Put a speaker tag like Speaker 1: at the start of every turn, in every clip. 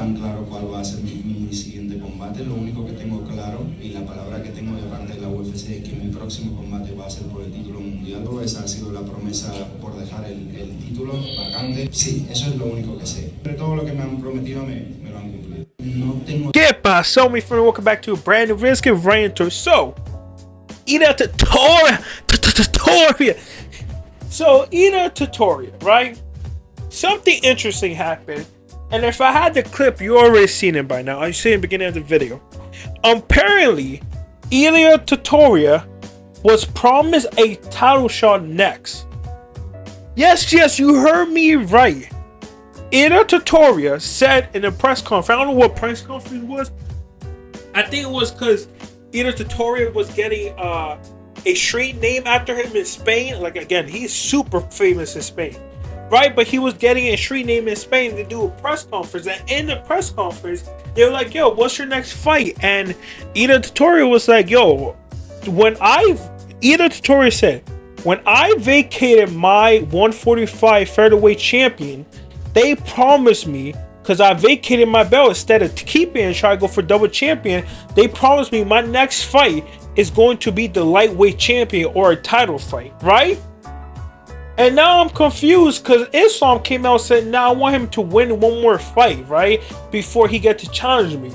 Speaker 1: tan claro cuál va a ser mi siguiente combate. Lo único que tengo claro y la palabra que tengo de parte de la UFC es que mi próximo combate va a ser por el título mundial. Esa ha sido la promesa por dejar el título vacante. Sí, eso es lo único que sé. De todo lo que me han prometido me lo han cumplido. No tengo...
Speaker 2: ¿Qué pasó, mi friend? Welcome back to a brand new video. Let's get right into it. So, Ilia Topuria. So, Ilia Topuria, right? Something interesting happened. And if I had the clip, you already seen it by now. I see it in the beginning of the video. Apparently, Ilia Topuria was promised a title shot next. Yes, you heard me right. Ilia Topuria said in a press conference, I don't know what press conference it was. I think it was because Ilia Topuria was getting a street name after him in Spain. Like, again, he's super famous in Spain, right? But he was getting a street name in Spain to do a press conference. And in the press conference, they were like, yo, what's your next fight? And Ilia Topuria was like, yo, Ilia Topuria said, when I vacated my 145 featherweight champion, they promised me, because I vacated my belt instead of keeping it and try to go for double champion, they promised me my next fight is going to be the lightweight champion or a title fight, right? And now I'm confused because Islam came out and said, now I want him to win one more fight, right? Before he gets to challenge me.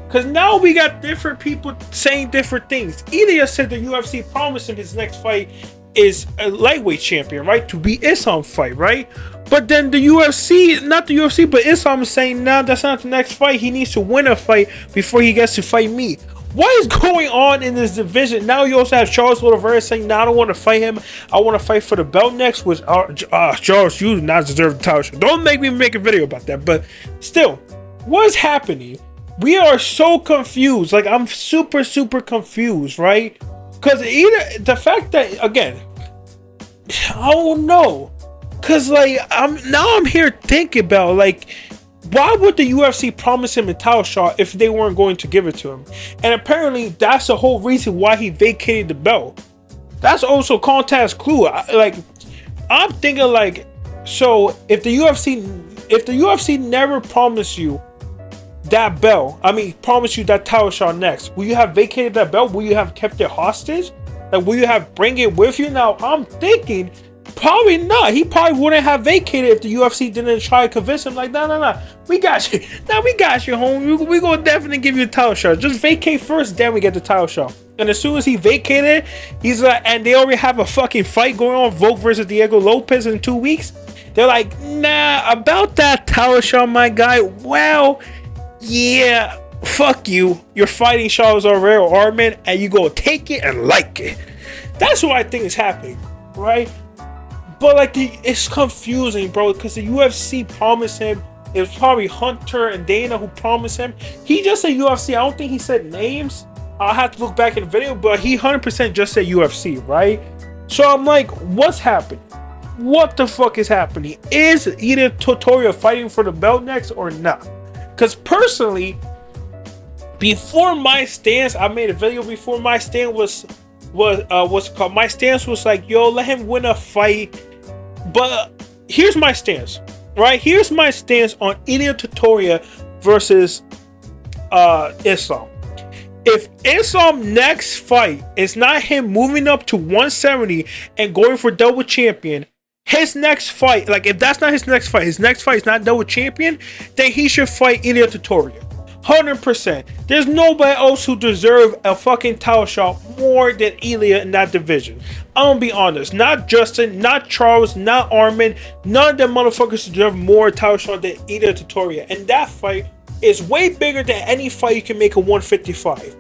Speaker 2: Because now we got different people saying different things. Ilia said the UFC promised him his next fight is a lightweight champion, right? To be Islam fight, right? But then the UFC, not the UFC, but Islam is saying, nah, that's not the next fight. He needs to win a fight before he gets to fight me. What is going on in this division? Now you also have Charles Oliveira saying, nah, I don't want to fight him. I want to fight for the belt next. Which, Charles, you do not deserve the title shot. Don't make me make a video about that. But still, what is happening? We are so confused. Like, I'm super confused, right? Because either the fact that, again, I don't know. Because, like, I'm here thinking about, like, why would the UFC promise him a title shot if they weren't going to give it to him? And apparently, that's the whole reason why he vacated the belt. That's also context clue. I'm thinking, like, so if the UFC never promised you that belt, promised you that title shot next, will you have vacated that belt? Will you have kept it hostage? Like, will you have bring it with you? Now, I'm thinking, probably not. He probably wouldn't have vacated if the UFC didn't try to convince him. Like, no, we got you. Now we got you, homie. We gonna definitely give you a title shot. Just vacate first, then we get the title shot. And as soon as he vacated, he's like, and they already have a fucking fight going on, Volk versus Diego Lopez in 2 weeks. They're like, nah, about that title shot, my guy. Well, yeah, fuck you. You're fighting Charles Oliveira Arman, and you go take it and like it. That's what I think is happening, right? But like, it's confusing, bro, because the UFC promised him. It was probably Hunter and Dana who promised him. He just said UFC. I don't think he said names. I'll have to look back in the video, but he 100% just said UFC, right? So I'm like, what's happening? What the fuck is happening? Is Ilia Topuria fighting for the belt next or not? Because personally, before my stance, I made a video before my stance was what's called. My stance was like, yo, let him win a fight. But here's my stance, right? Here's my stance on Ilia Topuria versus Islam. If Islam next fight is not him moving up to 170 and going for double champion, his next fight, like, if that's not his next fight is not double champion, then he should fight Ilia Topuria. 100%. There's nobody else who deserves a fucking title shot more than Ilia in that division. I'm gonna be honest. Not Justin, not Charles, not Arman. None of them motherfuckers deserve more title shot than Ilia Topuria. And that fight is way bigger than any fight you can make at 155.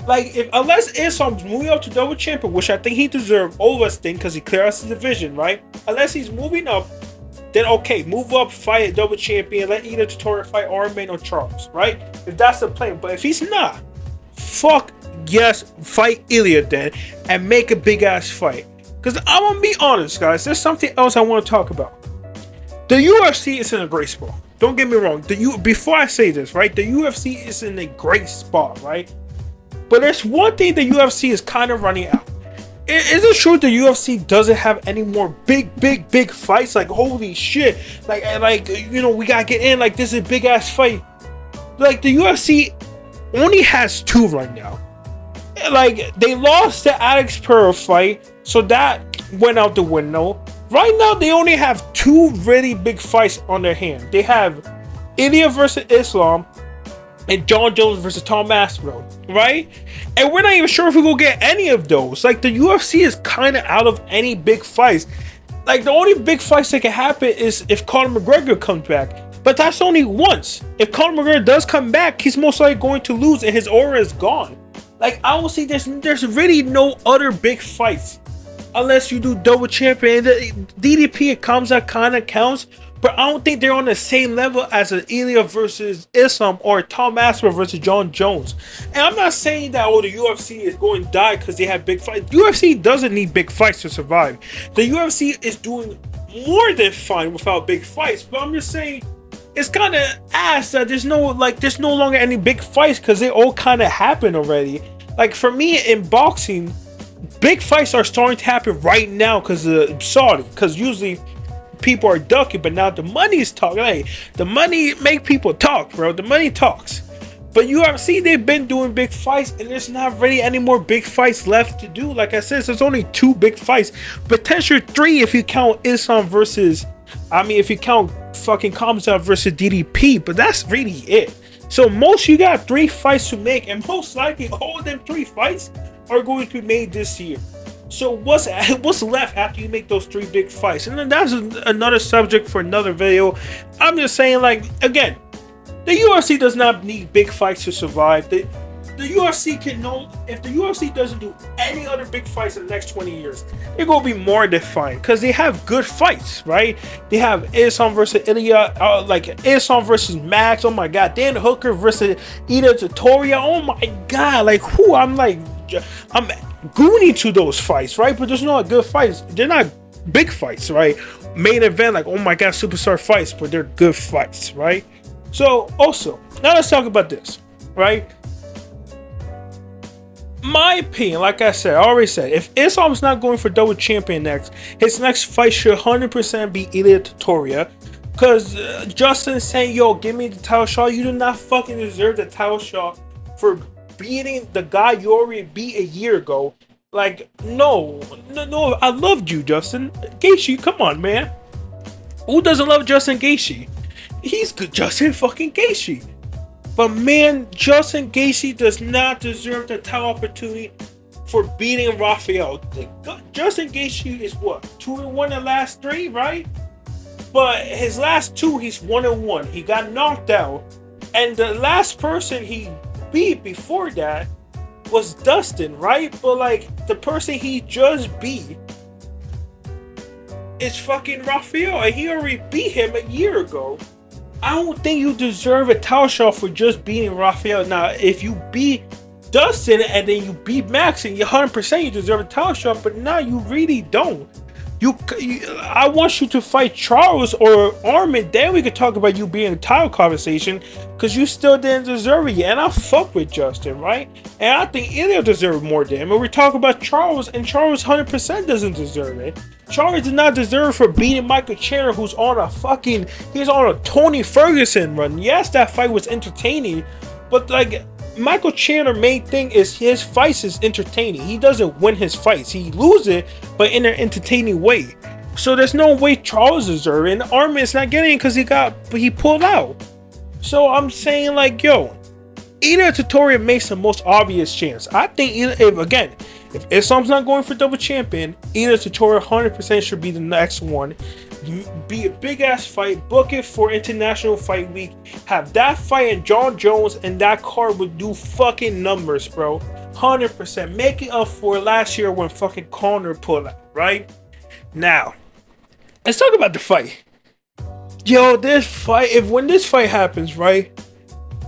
Speaker 2: Like, unless Islam's moving up to double champion, which I think he deserves over this thing because he cleared us the division, right? Unless he's moving up, then okay, move up, fight a double champion, let Ilia Topuria fight Arman or Charles, right? If that's the plan. But if he's not, fuck yes, fight Ilia then and make a big ass fight. Because I'm gonna be honest, guys, there's something else I want to talk about. The UFC is in a great spot. Don't get me wrong. Before I say this, right? The UFC is in a great spot, right? But there's one thing the UFC is kind of running out. Is it true the UFC doesn't have any more big fights? Like, holy shit. Like, you know, we gotta get in. Like, this is a big ass fight. Like, the UFC only has 2 right now. Like, they lost the Alex Pereira fight, so that went out the window. Right now, they only have 2 really big fights on their hand. They have Ilia versus Islam and John Jones versus Tom Aspinall, right? And we're not even sure if we will get any of those. Like, the UFC is kind of out of any big fights. Like, the only big fights that can happen is if Conor McGregor comes back. But that's only once. If Conor McGregor does come back, he's most likely going to lose and his aura is gone. Like, I will see there's really no other big fights. Unless you do double champion. The DDP, it comes out, kind of counts. But I don't think they're on the same level as an Ilia versus Islam or Tom Aspinall versus John Jones. And I'm not saying that the UFC is going to die because they have big fights. UFC doesn't need big fights to survive. The UFC is doing more than fine without big fights. But I'm just saying, it's kind of ass that there's no longer any big fights because they all kind of happened already. Like, for me in boxing, big fights are starting to happen right now because of Saudi. Because usually people are ducking, but now the money is talking. Hey, the money make people talk, bro. The money talks. But UFC, they've been doing big fights, and there's not really any more big fights left to do. Like I said, there's only 2 big fights, potentially 3 if you count Islam versus, if you count fucking Kamzat versus DDP. But that's really it. So most, you got 3 fights to make, and most likely all of them 3 fights are going to be made this year. So what's left after you make those 3 big fights? And then that's another subject for another video. I'm just saying, like, again, the UFC does not need big fights to survive. The UFC if the UFC doesn't do any other big fights in the next 20 years, they're going to be more than fine because they have good fights, right? They have Islam versus Ilia, like Islam versus Max. Oh my God, Dan Hooker versus Ilia Topuria. Oh my God, like who? I'm goonie to those fights, right? But there's not good fights. They're not big fights, right? Main event, like, oh my God, superstar fights, but they're good fights, right? So also, now let's talk about this, right? My opinion, like I said, I already said, if Islam's not going for double champion next, his next fight should 100% be Ilia Topuria. Because Justin saying, yo, give me the title shot. You do not fucking deserve the title shot for beating the guy you already beat a year ago. Like, no, I loved you, Justin. Gaethje, come on, man. Who doesn't love Justin Gaethje? He's good, Justin fucking Gaethje. But man, Justin Gaethje does not deserve the title opportunity for beating Rafael. Justin Gaethje is what, 2-1 the last 3, right? But his last 2, he's 1-1. He got knocked out, and the last person he beat before that was Dustin, right? But like, the person he just beat is fucking Rafael, and he already beat him a year ago. I don't think you deserve a title shot for just beating Rafael. Now, if you beat Dustin and then you beat Max, and you 100% you deserve a title shot, but now you really don't. I want you to fight Charles or Armin, then we could talk about you being a title conversation, because you still didn't deserve it yet. And I fuck with Justin, right? And I think Ilia deserves more than him. And we talk about Charles, and Charles 100% doesn't deserve it. Charles did not deserve for beating Michael Chandler, who's on he's on a Tony Ferguson run. Yes, that fight was entertaining, but like, Michael Chandler's main thing is his fights is entertaining. He doesn't win his fights. He loses it, but in an entertaining way. So there's no way Charles deserves it. And Armin is not getting it because he pulled out. So I'm saying, like, yo, Ilia Topuria makes the most obvious chance. I think if Islam's not going for double champion, Ilia Topuria 100% should be the next one. Be a big ass fight, book it for International Fight Week, have that fight and John Jones, and that card would do fucking numbers, bro. 100%. Make it up for last year when fucking Conor pulled out, right? Now, let's talk about the fight. Yo, this fight, when this fight happens, right?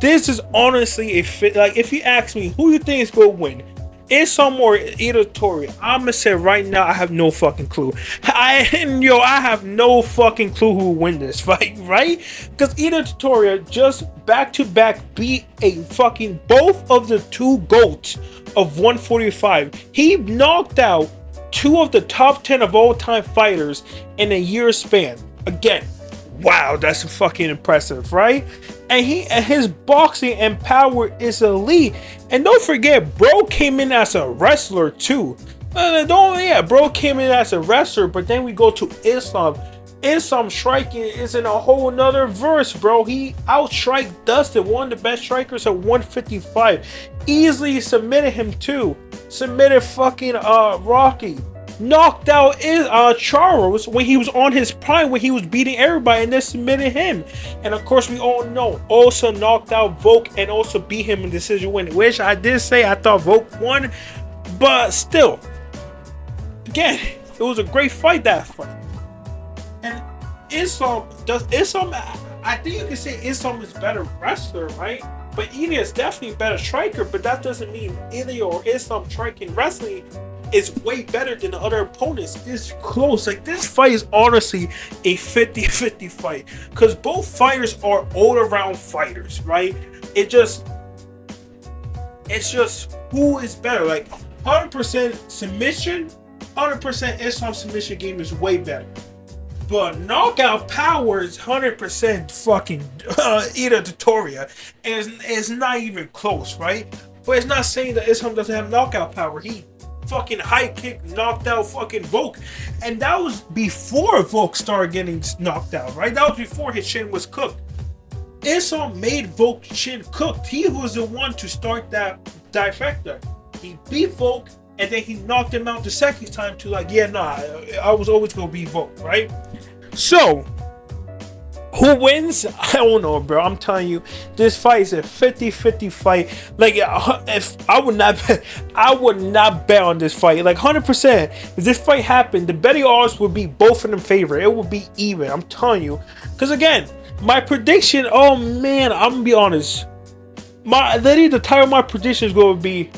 Speaker 2: This is honestly a fit. Like, if you ask me, who you think is going to win? Islam or Ilia Topuria? I'm gonna say right now, I have no fucking clue. I have no fucking clue who will win this fight, right? Because Ilia Topuria just back-to-back beat both of the 2 GOATs of 145. He knocked out 2 of the top 10 of all time fighters in a year span. Again, wow, that's fucking impressive, right? and his boxing and power is elite. And don't forget, bro came in as a wrestler too. Bro came in as a wrestler, but then we go to Islam. Islam striking is in a whole nother verse, bro. He outstrike Dustin, one of the best strikers at 155. Easily submitted him too. Submitted fucking Rocky. Knocked out Charles when he was on his prime, when he was beating everybody, and then submitted him. And of course, we all know also knocked out Volk and also beat him in decision win, which I did say I thought Volk won, but still, again, it was a great fight, that fight. And Islam, I think you can say Islam is better wrestler, right? But Ilia is definitely a better striker, but that doesn't mean Ilia or Islam striking wrestling is way better than the other opponents. It's close. Like, this fight is honestly a 50-50 fight, because both fighters are all-around fighters, right? It's just who is better. Like, 100% submission, 100% Islam submission game is way better. But knockout power is 100% fucking Ilia Topuria, and it's not even close, right? But it's not saying that Islam doesn't have knockout power. He fucking high kick knocked out fucking Volk, and that was before Volk started getting knocked out, right? That was before his chin was cooked. Islam made Volk's chin cooked. He was the one to start that trifecta. He beat Volk, and then he knocked him out the second time to like, I was always gonna be Volk, right? So, who wins? I don't know, bro. I'm telling you, this fight is a 50-50 fight. Like, if I would not bet on this fight. Like, 100%. If this fight happened, the betting odds would be both of them favor. It would be even. I'm telling you. Because again, my prediction. Oh man, I'm gonna be honest. The title of my prediction is going to be,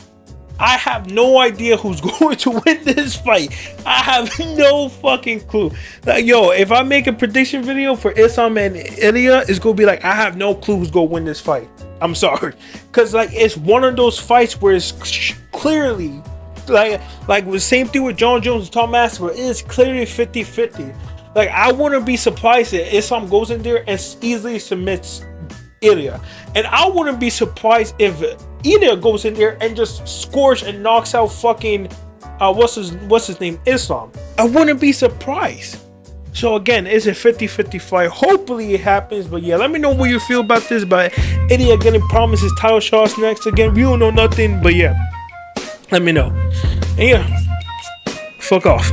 Speaker 2: I have no idea who's going to win this fight. I have no fucking clue. Like, yo, if I make a prediction video for Islam and Ilia, it's going to be like, I have no clue who's going to win this fight. I'm sorry. Because, like, it's one of those fights where it's clearly, like the same thing with John Jones and Tom Aspinall, it's clearly 50-50. Like, I wouldn't be surprised if Islam goes in there and easily submits Ilia. And I wouldn't be surprised if Ilia goes in there and just scores and knocks out fucking what's his name, Islam. I wouldn't be surprised. So again, it's a 50-50 fight. Hopefully it happens. But yeah, let me know what you feel about this. But Ilia getting promises title shots next. Again, we don't know nothing. But yeah, let me know. And yeah, fuck off.